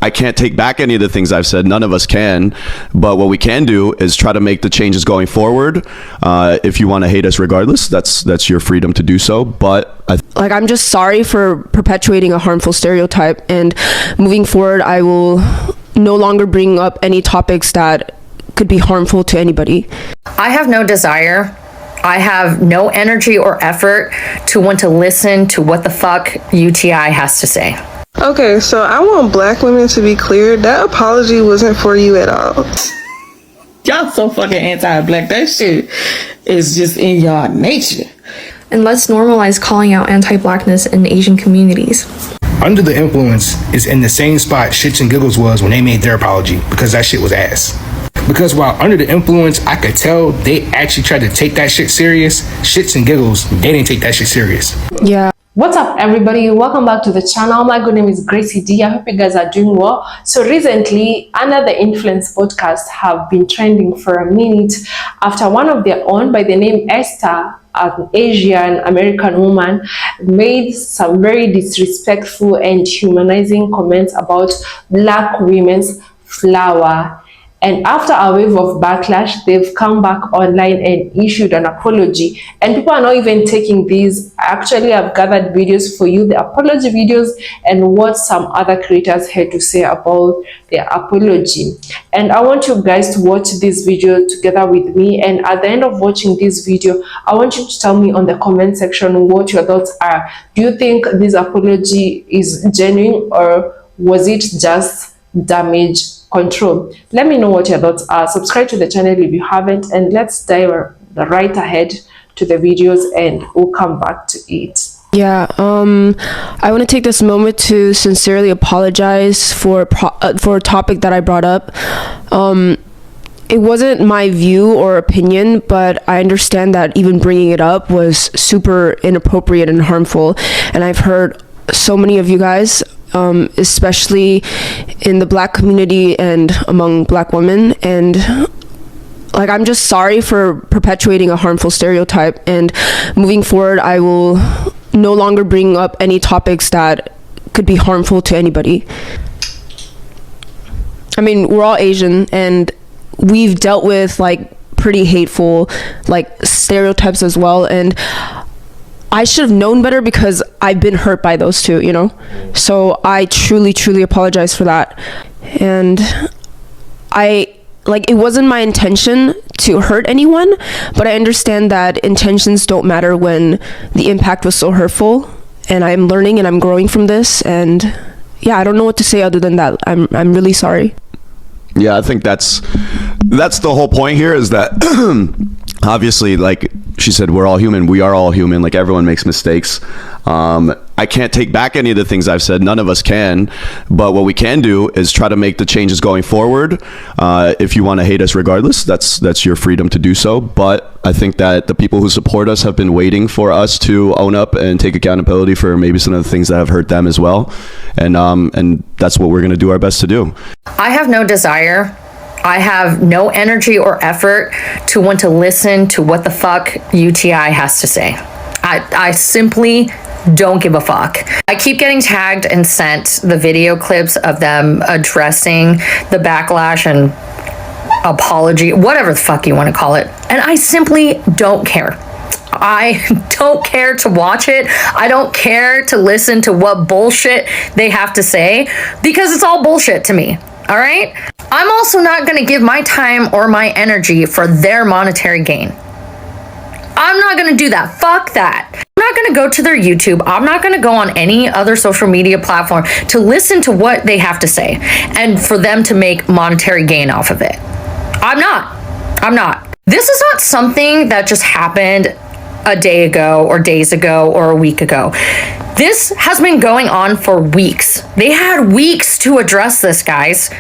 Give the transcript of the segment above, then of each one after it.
I can't take back any of the things I've said. None of us can. But what we can do is try to make the changes going forward. If you want to hate us regardless, that's your freedom to do so. But I'm just sorry for perpetuating a harmful stereotype, and moving forward, I will no longer bring up any topics that could be harmful to anybody. I have no desire, I have no energy or effort to want to listen to what the fuck UTI has to say. Okay, so I want black women to be clear. That apology wasn't for you at all. Y'all so fucking anti-black. That shit is just in y'all nature. And let's normalize calling out anti-blackness in Asian communities. Under the Influence is in the same spot Shits and Giggles was when they made their apology, because that shit was ass. Because while Under the Influence, I could tell they actually tried to take that shit serious, Shits and Giggles, they didn't take that shit serious. Yeah. What's up, everybody? Welcome back to the channel. My good name is Gracey D. I hope you guys are doing well. So recently, Under the Influence podcast have been trending for a minute after one of their own by the name Esther, an Asian American woman, made some very disrespectful and humanizing comments about Black women's flower. And after a wave of backlash, they've come back online and issued an apology. And people are not even taking these. Actually, I've gathered videos for you, the apology videos, and what some other creators had to say about their apology. And I want you guys to watch this video together with me. And at the end of watching this video, I want you to tell me on the comment section what your thoughts are. Do you think this apology is genuine, or was it just damage control? Let me know what your thoughts are. Subscribe to the channel if you haven't, and let's dive right ahead to the videos and we'll come back to it. Yeah, I want to take this moment to sincerely apologize for a topic that I brought up. It wasn't my view or opinion, but I understand that even bringing it up was super inappropriate and harmful. And I've heard so many of you guys, especially in the Black community and among Black women, and I'm just sorry for perpetuating a harmful stereotype, and moving forward I will no longer bring up any topics that could be harmful to anybody. I mean, we're all Asian and we've dealt with pretty hateful stereotypes as well, and I should have known better because I've been hurt by those too, you know? So I truly apologize for that. And it wasn't my intention to hurt anyone, but I understand that intentions don't matter when the impact was so hurtful. And I'm learning and I'm growing from this. And yeah, I don't know what to say other than that. I'm really sorry. yeah, I think that's the whole point here, is that obviously, like she said, we're all human. We are all human. Like, everyone makes mistakes. I can't take back any of the things I've said. None of us can. But what we can do is try to make the changes going forward. If you want to hate us regardless, that's your freedom to do so. But I think that the people who support us have been waiting for us to own up and take accountability for maybe some of the things that have hurt them as well. And that's what we're going to do our best to do. I have no desire, I have no energy or effort to want to listen to what the fuck UTI has to say. I simply don't give a fuck. I keep getting tagged and sent the video clips of them addressing the backlash and apology, whatever the fuck you want to call it. And I simply don't care. I don't care to watch it. I don't care to listen to what bullshit they have to say, because it's all bullshit to me. All right? I'm also not going to give my time or my energy for their monetary gain. I'm not going to do that. Fuck that. I'm not going to go to their YouTube. I'm not going to go on any other social media platform to listen to what they have to say and for them to make monetary gain off of it. I'm not. This is not something that just happened a day ago or days ago or a week ago. This has been going on for weeks. They had weeks to address this, guys.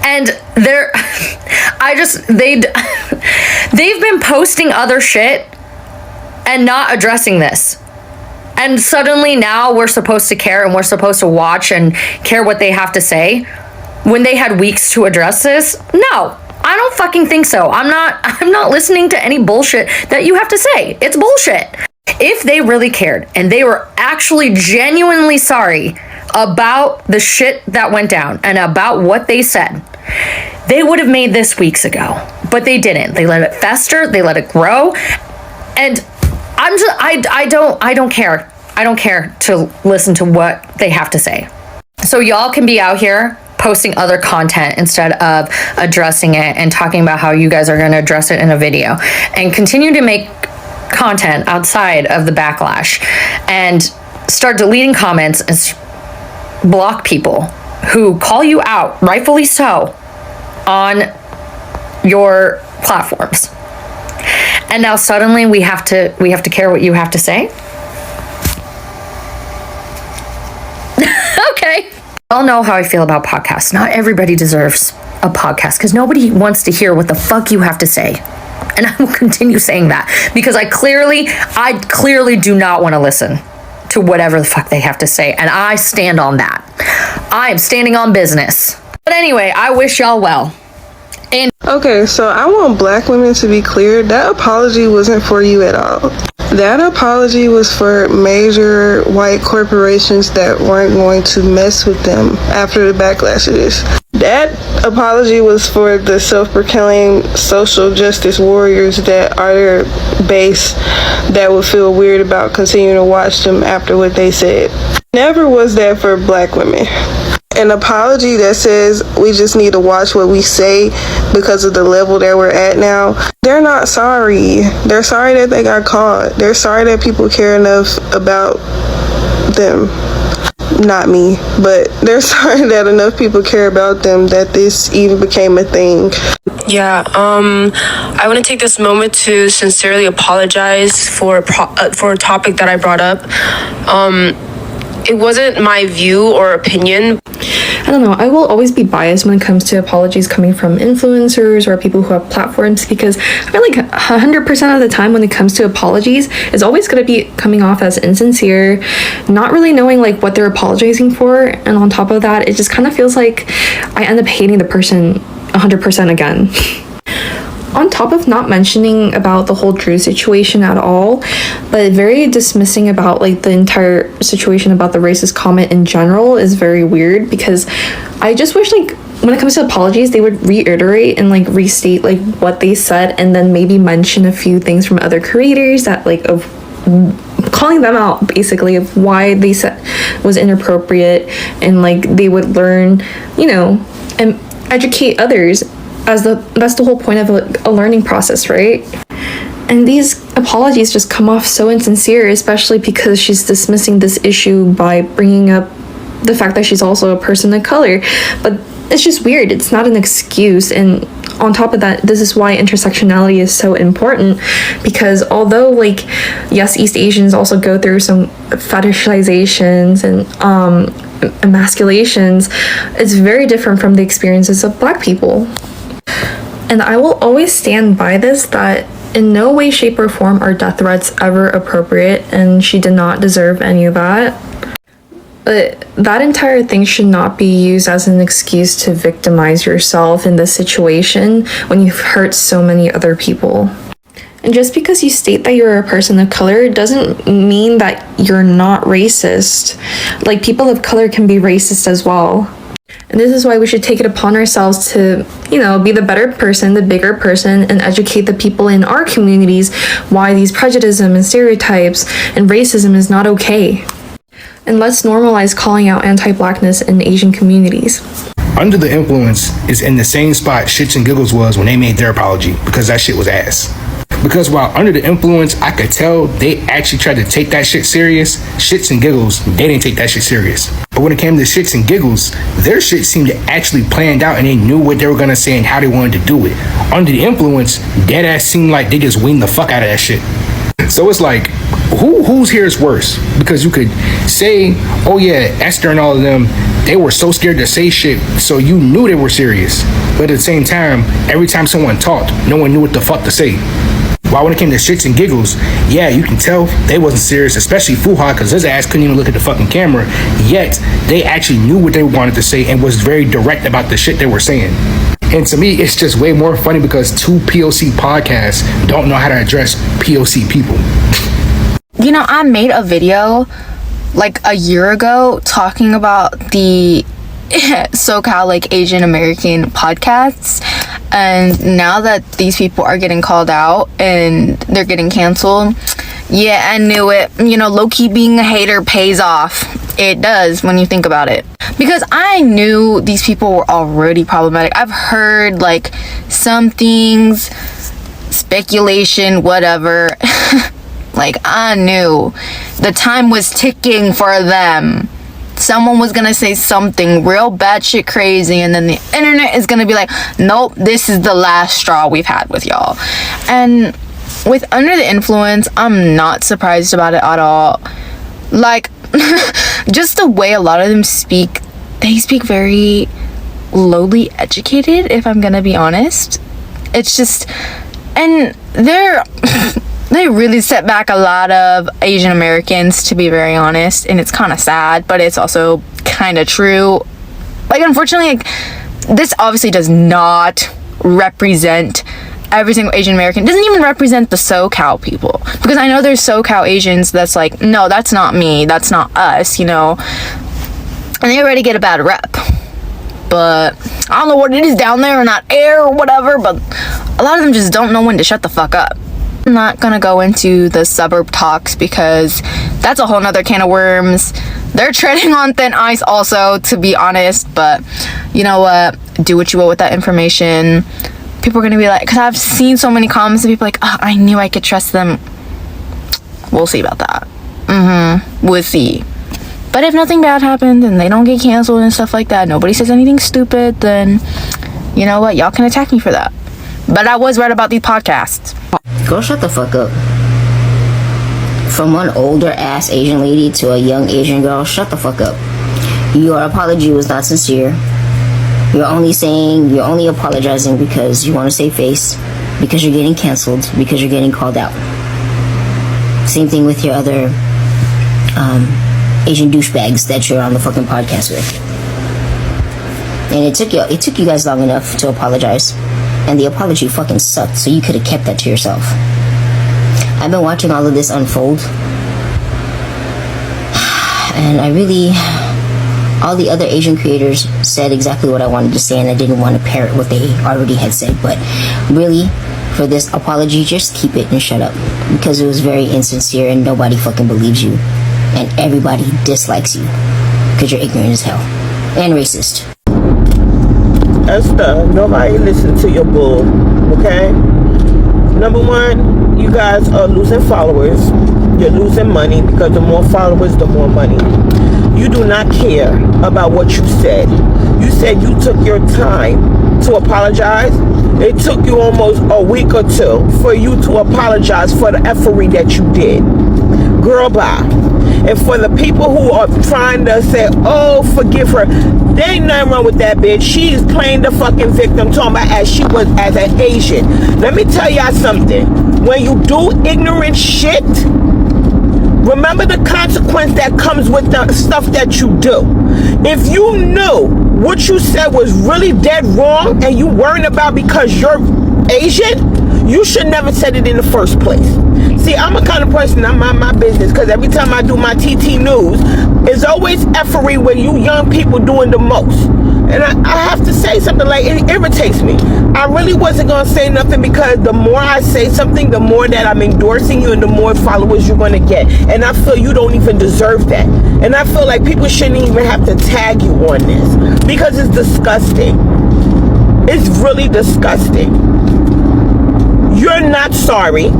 And they've been posting other shit and not addressing this. And suddenly now we're supposed to care and we're supposed to watch and care what they have to say when they had weeks to address this? No, I don't fucking think so. I'm not listening to any bullshit that you have to say. It's bullshit. If they really cared and they were actually genuinely sorry, about the shit that went down and about what they said, they would have made this weeks ago, but they didn't. They let it fester, they let it grow, and I don't care. I don't care to listen to what they have to say. So y'all can be out here posting other content instead of addressing it and talking about how you guys are going to address it in a video, and continue to make content outside of the backlash and start deleting comments and block people who call you out, rightfully so, on your platforms. And now suddenly we have to care what you have to say. Okay. Y'all know how I feel about podcasts. Not everybody deserves a podcast because nobody wants to hear what the fuck you have to say. And I will continue saying that because I clearly do not want to listen to whatever the fuck they have to say. And I stand on that. I am standing on business. But anyway, I wish y'all well. Okay, so I want black women to be clear. That apology wasn't for you at all. That apology was for major white corporations that weren't going to mess with them after the backlash of this. That apology was for the self-proclaimed social justice warriors that are their base that would feel weird about continuing to watch them after what they said. Never was that for black women. An apology that says we just need to watch what we say because of the level that we're at now. They're not sorry. They're sorry that they got caught. They're sorry that people care enough about them. Not me, but they're sorry that enough people care about them that this even became a thing. Yeah, I want to take this moment to sincerely apologize for a topic that I brought up. It wasn't my view or opinion. I don't know, I will always be biased when it comes to apologies coming from influencers or people who have platforms, because I feel like 100% of the time when it comes to apologies, it's always going to be coming off as insincere, not really knowing like what they're apologizing for, and on top of that, it just kind of feels like I end up hating the person 100% again. On top of not mentioning about the whole Drew situation at all, but very dismissing about like the entire situation about the racist comment in general is very weird, because I just wish like when it comes to apologies, they would reiterate and like restate like what they said, and then maybe mention a few things from other creators that like of calling them out basically of why they said was inappropriate, and like they would learn, you know, and educate others, as that's the whole point of a learning process, right? And these apologies just come off so insincere, especially because she's dismissing this issue by bringing up the fact that she's also a person of color. But it's just weird. It's not an excuse. And on top of that, this is why intersectionality is so important, because although like, yes, East Asians also go through some fetishizations and emasculations, it's very different from the experiences of Black people. And I will always stand by this, that in no way, shape, or form are death threats ever appropriate, and she did not deserve any of that. But that entire thing should not be used as an excuse to victimize yourself in this situation when you've hurt so many other people. And just because you state that you're a person of color doesn't mean that you're not racist. Like, people of color can be racist as well. And this is why we should take it upon ourselves to, you know, be the better person, the bigger person, and educate the people in our communities why these prejudice and stereotypes and racism is not okay. And let's normalize calling out anti-Blackness in Asian communities. Under the Influence is in the same spot Shits and Giggles was when they made their apology, because that shit was ass. Because while Under the Influence, I could tell they actually tried to take that shit serious, Shits and Giggles, they didn't take that shit serious. But when it came to Shits and Giggles, their shit seemed to actually planned out, and they knew what they were gonna say and how they wanted to do it. Under the Influence, dead ass seemed like they just weaned the fuck out of that shit. So it's like, whose here is worse? Because you could say, oh yeah, Esther and all of them, they were so scared to say shit, so you knew they were serious. But at the same time, every time someone talked, no one knew what the fuck to say. While when it came to Shits and Giggles, yeah, you can tell they wasn't serious, especially Fuha, because his ass couldn't even look at the fucking camera, yet they actually knew what they wanted to say and was very direct about the shit they were saying. And to me, it's just way more funny because two POC podcasts don't know how to address POC people. You know, I made a video like a year ago talking about the SoCal like Asian American podcasts, and now that these people are getting called out and they're getting canceled, yeah, I knew it. You know, low-key being a hater pays off. It does when you think about it, because I knew these people were already problematic. I've heard like some things, speculation, whatever. Like, I knew the time was ticking for them. Someone was gonna say something real batshit crazy, and then the internet is gonna be like, nope, this is the last straw we've had with y'all. And with Under the Influence, I'm not surprised about it at all. Like, just the way a lot of them speak, they speak very lowly educated, if I'm gonna be honest. It's just, and they really set back a lot of Asian Americans, to be very honest, and it's kind of sad, but it's also kind of true. Like, unfortunately, like, this obviously does not represent every single Asian American. It doesn't even represent the SoCal people, because I know there's SoCal Asians that's like, no, that's not me, that's not us, you know, and they already get a bad rep. But I don't know what it is down there, or not air or whatever, but a lot of them just don't know when to shut the fuck up. I'm not gonna go into the suburb talks, because that's a whole nother can of worms. They're treading on thin ice also, to be honest, but you know what, do what you will with that information. People are gonna be like, because I've seen so many comments of people like, oh, I knew I could trust them. We'll see about that. We'll see. But if nothing bad happened and they don't get canceled and stuff like that, nobody says anything stupid, then you know what, y'all can attack me for that. But I was right about these podcasts. Girl, shut the fuck up. From one older ass Asian lady to a young Asian girl, shut the fuck up. Your apology was not sincere. You're only apologizing because you want to save face, because you're getting canceled, because you're getting called out. Same thing with your other Asian douchebags that you're on the fucking podcast with. And it took you guys long enough to apologize. And the apology fucking sucked, so you could have kept that to yourself. I've been watching all of this unfold, and all the other Asian creators said exactly what I wanted to say, and I didn't want to parrot what they already had said. But really, for this apology, just keep it and shut up, because it was very insincere and nobody fucking believes you, and everybody dislikes you because you're ignorant as hell and racist. Esther, nobody listen to your bull, okay? Number one, you guys are losing followers. You're losing money, because the more followers, the more money. You do not care about what you said. You said you took your time to apologize. It took you almost a week or two for you to apologize for the effery that you did. Girl, bye. And for the people who are trying to say, oh, forgive her, there ain't nothing wrong with that bitch. She is playing the fucking victim, talking about as she was as an Asian. Let me tell y'all something. When you do ignorant shit, remember the consequence that comes with the stuff that you do. If you knew what you said was really dead wrong and you worrying about because you're Asian, you should never said it in the first place. See, I'm a kind of person, I mind my business, because every time I do my TT news, it's always effery when you young people doing the most. And I have to say something, like, it irritates me. I really wasn't going to say nothing, because the more I say something, the more that I'm endorsing you and the more followers you're going to get. And I feel you don't even deserve that. And I feel like people shouldn't even have to tag you on this, because it's disgusting. It's really disgusting. You're not sorry.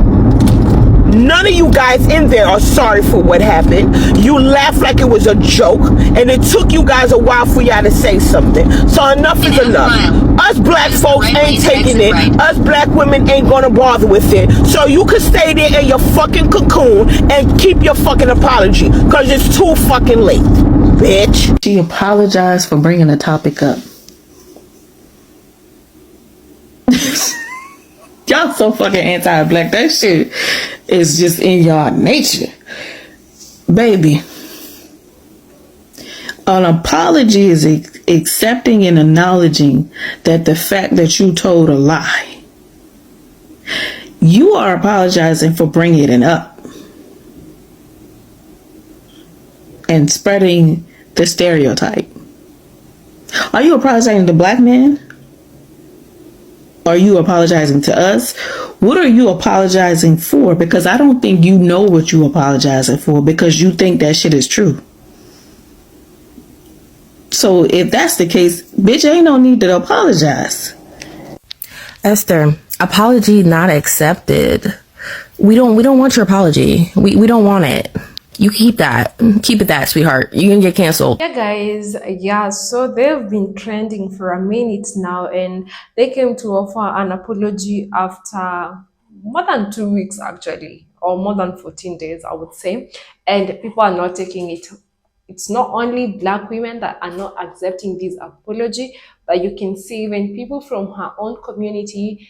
None of you guys in there are sorry for what happened. You laughed like it was a joke, and it took you guys a while for y'all to say something. So enough is enough. Us black folks ain't taking it. Us black women ain't gonna bother with it. So you can stay there in your fucking cocoon and keep your fucking apology, because it's too fucking late, bitch. She apologized for bringing the topic up. Y'all so fucking anti-black. That shit is just in y'all nature. Baby, an apology is accepting and acknowledging that the fact that you told a lie. You are apologizing for bringing it up. and spreading the stereotype. Are you apologizing to black men? Are you apologizing to us? What are you apologizing for? Because I don't think you know what you apologizing for, because you think that shit is true. So if that's the case, bitch, ain't no need to apologize. Esther, apology not accepted. We don't want your apology. We don't want it. You keep that. Keep it that, sweetheart. You can get canceled. Yeah, guys. Yeah, so they've been trending for a minute now, and they came to offer an apology after more than 2 weeks, actually, or more than 14 days, I would say. And people are not taking it. It's not only black women that are not accepting this apology, but you can see even people from her own community,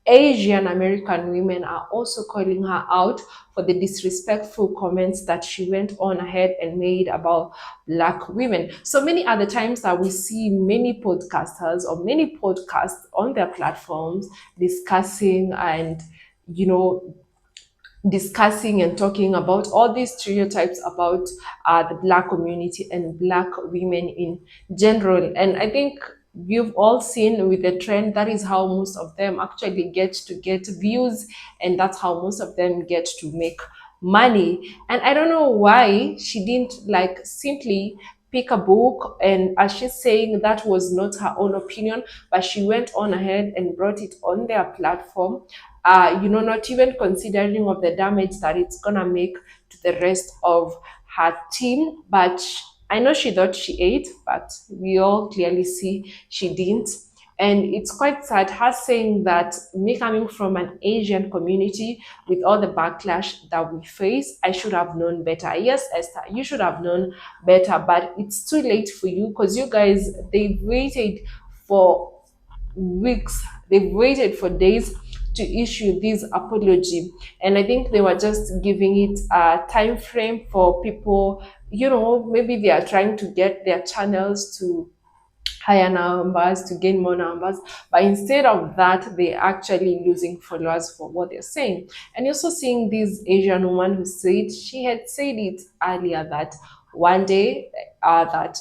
Asian American women, are also calling her out for the disrespectful comments that she went on ahead and made about black women. So many other times that we see many podcasters or many podcasts on their platforms discussing and, discussing and talking about all these stereotypes about the black community and black women in general. And I think you've all seen with the trend, that is how most of them actually get views, and that's how most of them get to make money. And I don't know why she didn't simply pick a book, and as she's saying, that was not her own opinion, but she went on ahead and brought it on their platform, not even considering of the damage that it's gonna make to the rest of her team. But I know she thought she ate, but we all clearly see she didn't. And it's quite sad, her saying that me coming from an Asian community with all the backlash that we face, I should have known better. Yes, Esther, you should have known better, but it's too late for you, because you guys, they've waited for weeks, they've waited for days to issue this apology. And I think they were just giving it a time frame for people, maybe they are trying to get their channels to higher numbers, to gain more numbers, but instead of that, they're actually losing followers for what they're saying. And you're also seeing this Asian woman who said, she had said it earlier, that one day that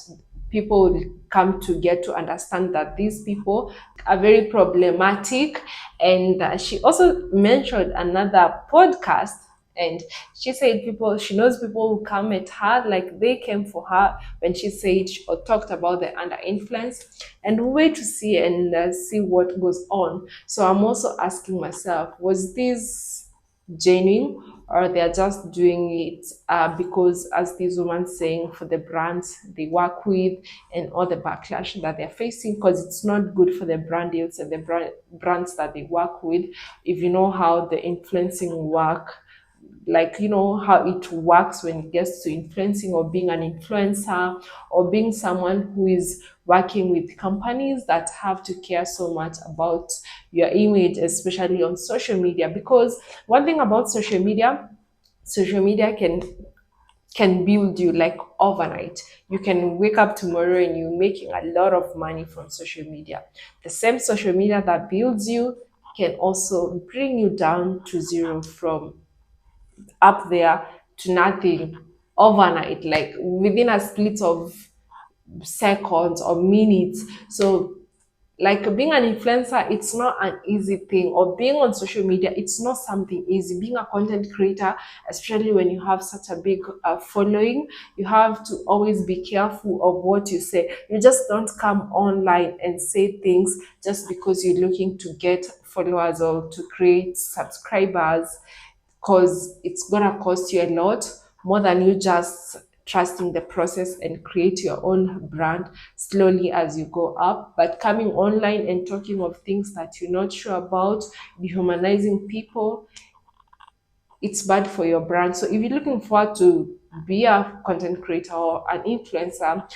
people will come to get to understand that these people are very problematic. And she also mentioned another podcast, and she said she knows people who come at her, like they came for her when she said or talked about the under influence, and wait to see and see what goes on. So I'm also asking myself, was this genuine, or they're just doing it because, as this woman saying, for the brands they work with and all the backlash that they're facing, because it's not good for the brand deals and the brands that they work with. If you know how the influencing work, how it works when it gets to influencing or being an influencer or being someone who is working with companies that have to care so much about your image, especially on social media. Because one thing about social media can build you overnight. You can wake up tomorrow and you're making a lot of money from social media. The same social media that builds you can also bring you down to zero, from up there to nothing overnight, like within a split of seconds or minutes. So being an influencer, it's not an easy thing, or being on social media, it's not something easy. Being a content creator, especially when you have such a big following, you have to always be careful of what you say. You just don't come online and say things just because you're looking to get followers or to create subscribers, because it's gonna cost you a lot more than you just trusting the process and create your own brand slowly as you go up. But coming online and talking of things that you're not sure about, dehumanizing people, it's bad for your brand. So if you're looking forward to be a content creator or an influencer,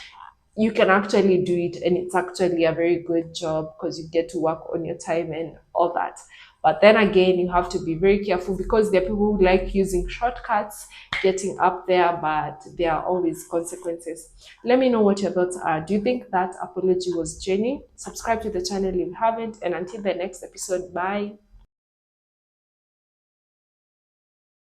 you can actually do it, and it's actually a very good job because you get to work on your time and all that. But then again, you have to be very careful, because there are people who like using shortcuts, getting up there, but there are always consequences. Let me know what your thoughts are. Do you think that apology was genuine? Subscribe to the channel if you haven't, and until the next episode, bye.